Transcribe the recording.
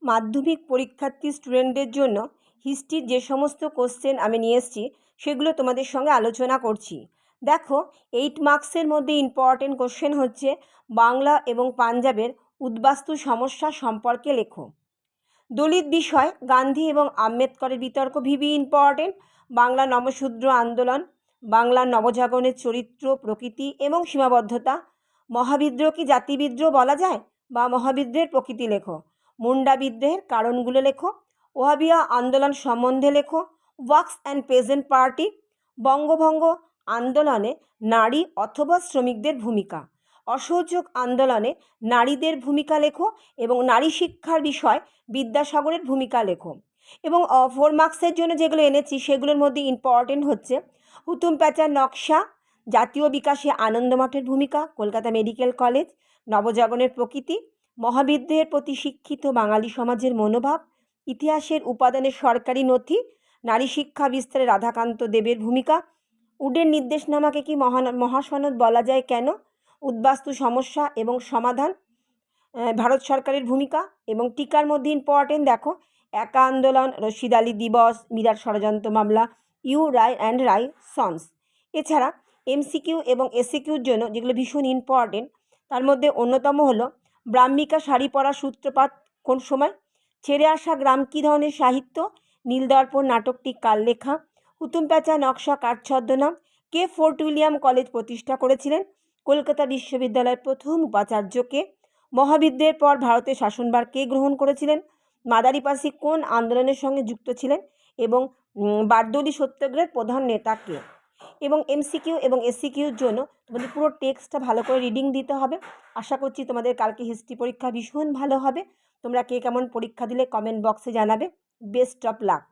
মাধ্যমিক পরীক্ষার্থী স্টুডেন্টদের জন্য হিস্ট্রির যে সমস্ত কোশ্চেন আমি নিয়ে এসেছি সেগুলো তোমাদের সঙ্গে আলোচনা করছি। দেখো, 8 মার্কসের মধ্যে ইম্পর্টেন্ট কোশ্চেন হচ্ছে বাংলা এবং পাঞ্জাবের উদ্বাস্তু সমস্যা সম্পর্কে লেখো। দলিত বিষয় গান্ধী এবং আম্বেদকরের বিতর্ক ভিভি ইম্পর্টেন্ট। বাংলা নবশূদ্র আন্দোলন, বাংলার নবজাগরণের চরিত্র, প্রকৃতি এবং সীমাবদ্ধতা। মহাবিদ্রোহ কি জাতিবিদ্রোহ বলা যায়, বা মহাবিদ্রোহের প্রকৃতি লেখো। মুন্ডা বিদ্রোহের কারণগুলো লেখো। ওহাবিয়া আন্দোলন সম্বন্ধে লেখো। Workers and peasant party. বঙ্গভঙ্গ আন্দোলনে নারী অথবা শ্রমিকদের ভূমিকা। অসহযোগ আন্দোলনে নারীদের ভূমিকা লেখো এবং নারী শিক্ষার বিষয় বিদ্যাসাগরের ভূমিকা লেখো। এবং 4 মার্কসের জন্য যেগুলো এনেছি সেগুলোর মধ্যে ইম্পর্টেন্ট হচ্ছে হুতুম প্যাঁচার নকশা, জাতীয় বিকাশে আনন্দমঠের ভূমিকা, কলকাতা মেডিকেল কলেজ, নবজাগরণের প্রকৃতি, মহাবিদ্রোহের প্রতি শিক্ষিত বাঙালি সমাজের মনোভাব, ইতিহাসের উপাদানের সরকারি নথি, নারী শিক্ষা বিস্তারে রাধাকান্ত দেবের ভূমিকা, উডের নির্দেশনামাকে কি মহাসনদ বলা যায় কেন, উদ্বাস্তু সমস্যা এবং সমাধান, ভারত সরকারের ভূমিকা। এবং টিকার মধ্যে ইম্পর্টেন্ট দেখো, একা আন্দোলন, রশিদ আলী দিবস, মিরাট ষড়যন্ত্র মামলা, U Ray and Ray sons. এছাড়া এমসিকিউ এবং এসিকিউর জন্য যেগুলো ভীষণ ইম্পর্টেন্ট তার মধ্যে অন্যতম হলো ব্রাহ্মিকা শাড়ি পরা সূত্রপাত কোন সময়, ছেড়ে আসা গ্রাম কী ধরনের সাহিত্য, নীলদর্পণ নাটকটি কার লেখা, হুতুম প্যাঁচা নকশা কার ছদ্মনাম, কে ফোর্ট উইলিয়াম কলেজ প্রতিষ্ঠা করেছিলেন, কলকাতা বিশ্ববিদ্যালয়ের প্রথম উপাচার্য কে, মহাবিদ্রোহের পর ভারতের শাসনভার কে গ্রহণ করেছিলেন, মাদারিপাসি কোন আন্দোলনের সঙ্গে যুক্ত ছিলেন এবং বারদৌলি সত্যাগ্রহের প্রধান নেতা কে। এবং এমসিকিউ এবং এসিকিউর জন্য তোমাদের পুরো টেক্সটটা ভালো করে রিডিং দিতে হবে। আশা করছি তোমাদের কালকে হিস্ট্রি পরীক্ষা ভীষণ ভালো হবে। তোমরা কে কেমন পরীক্ষা দিলে কমেন্ট বক্সে জানাবে। Best of luck.